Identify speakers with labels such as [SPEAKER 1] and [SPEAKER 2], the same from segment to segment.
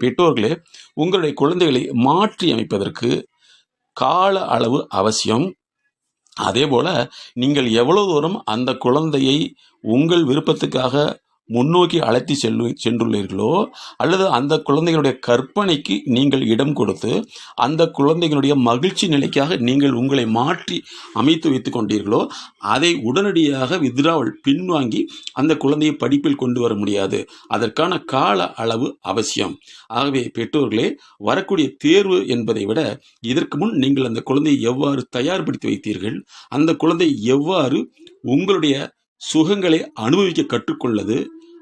[SPEAKER 1] பெற்றோர்களே, உங்களுடைய குழந்தைகளை மாற்றி அமைப்பதற்கு கால அளவு அவசியம். அதேபோல நீங்கள் எவ்வளவு தூரம் அந்த குழந்தையை உங்கள் விருப்பத்துக்காக முன்னோக்கி அழைத்து சென்றுள்ளீர்களோ, அல்லது அந்த குழந்தைகளுடைய கற்பனைக்கு நீங்கள் இடம் கொடுத்து அந்த குழந்தைகளுடைய மகிழ்ச்சி நிலைக்காக நீங்கள் உங்களை மாற்றி அமைத்து வைத்து கொண்டீர்களோ, அதை உடனடியாக வித்ராவல் பின்வாங்கி அந்த குழந்தையை படிப்பில் கொண்டு வர முடியாது. அதற்கான கால அளவு அவசியம். ஆகவே பெற்றோர்களே, வரக்கூடிய தேர்வு என்பதை விட இதற்கு முன் நீங்கள் அந்த குழந்தையை எவ்வாறு தயார்படுத்தி வைத்தீர்கள், அந்த குழந்தை எவ்வாறு உங்களுடைய சுகங்களை அனுபவிக்க கற்றுக்கொள்ளது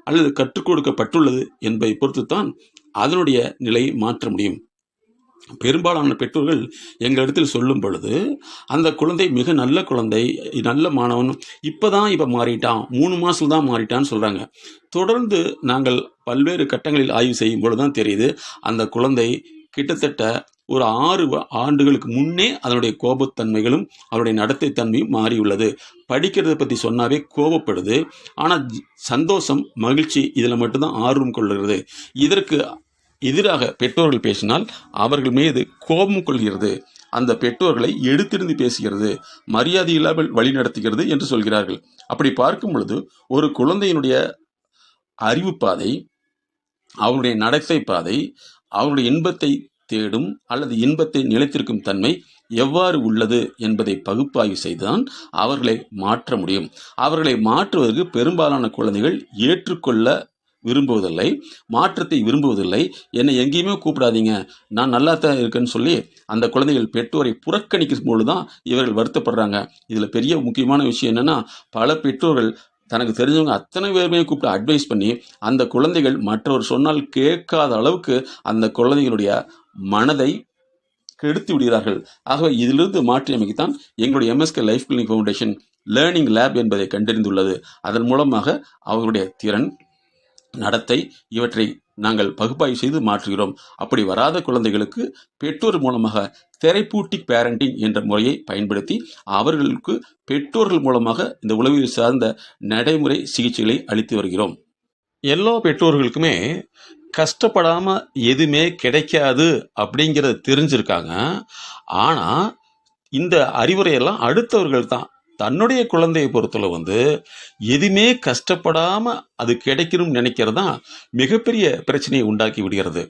[SPEAKER 1] அல்லது கற்றுக் கொடுக்கப்பட்டுள்ளது என்பதை பொறுத்துத்தான் அதனுடைய நிலையை மாற்ற முடியும். பெரும்பாலான பெற்றோர்கள் எங்களிடத்தில் சொல்லும் பொழுது, அந்த குழந்தை மிக நல்ல குழந்தை, நல்ல மாணவன், இப்போ மாறிட்டான், 3 மாதம் தான் மாறிட்டான்னு சொல்கிறாங்க. தொடர்ந்து நாங்கள் பல்வேறு கட்டங்களில் ஆய்வு செய்யும் பொழுது தான் தெரியுது, அந்த குழந்தை கிட்டத்தட்ட ஒரு 6 ஆண்டுகளுக்கு முன்னே அதனுடைய கோபத்தன்மைகளும் அவருடைய நடத்தை தன்மையும் மாறியுள்ளது. படிக்கிறத பற்றி சொன்னாவே கோபப்படுது, ஆனால் சந்தோஷம், மகிழ்ச்சி இதில் மட்டும்தான் ஆர்வம் கொள்கிறது. இதற்கு எதிராக பெற்றோர்கள் பேசினால் அவர்கள் மீது கோபம் கொள்கிறது, அந்த பெற்றோர்களை எடுத்திருந்து பேசுகிறது, மரியாதை இல்லாமல் வழி நடத்துகிறது என்று சொல்கிறார்கள். அப்படி பார்க்கும் பொழுது ஒரு குழந்தையினுடைய அறிவு பாதை, அவருடைய நடத்தை பாதை, அவருடைய இன்பத்தை தேடும் அல்லது இன்பத்தை நிலைத்திருக்கும் தன்மை எவ்வாறு உள்ளது என்பதை பகுப்பாய்வு செய்துதான் அவர்களை மாற்ற முடியும். அவர்களை மாற்றுவதற்கு பெரும்பாலான குழந்தைகள் ஏற்றுக்கொள்ள விரும்புவதில்லை, மாற்றத்தை விரும்புவதில்லை. என்னை எங்கேயுமே கூப்பிடாதீங்க, நான் நல்லா தான் இருக்கேன்னு சொல்லி அந்த குழந்தைகள் பெற்றோரை புறக்கணிக்கும் பொழுது தான் இவர்கள் வருத்தப்படுறாங்க. இதில் பெரிய முக்கியமான விஷயம் என்னென்னா, பல பெற்றோர்கள் தனக்கு தெரிஞ்சவங்க அத்தனை பேருமே கூப்பிட்டு அட்வைஸ் பண்ணி அந்த குழந்தைகள் மற்றவர் சொன்னால் கேட்காத அளவுக்கு அந்த குழந்தைகளுடைய மனதை கெடுத்து விடுகிறார்கள். ஆகவே இதிலிருந்து மாற்றி அமைக்கத்தான் எங்களுடைய MSK life clinic foundation learning lab என்பதை கண்டறிந்துள்ளது. அதன் மூலமாக அவர்களுடைய திறன், நடத்தை இவற்றை நாங்கள் பகுப்பாய்வு செய்து மாற்றுகிறோம். அப்படி வராத குழந்தைகளுக்கு பெற்றோர் மூலமாக தெரப்பூட்டிக் பேரண்டிங் என்ற முறையை பயன்படுத்தி அவர்களுக்கு பெற்றோர்கள் மூலமாக இந்த உளவியல் சார்ந்த நடைமுறை சிகிச்சைகளை அளித்து வருகிறோம். எல்லா பெற்றோர்களுக்குமே கஷ்டப்படாமல் எதுவுமே கிடைக்காது அப்படிங்கிறத தெரிஞ்சிருக்காங்க. ஆனால் இந்த அறிவுரையெல்லாம் அடுத்தவர்கள் தான். தன்னுடைய குழந்தையை பொறுத்தளவு எதுவுமே கஷ்டப்படாமல் அது கிடைக்கணும்னு நினைக்கிறது தான் மிகப்பெரிய பிரச்சனையை உண்டாக்கி விடுகிறது.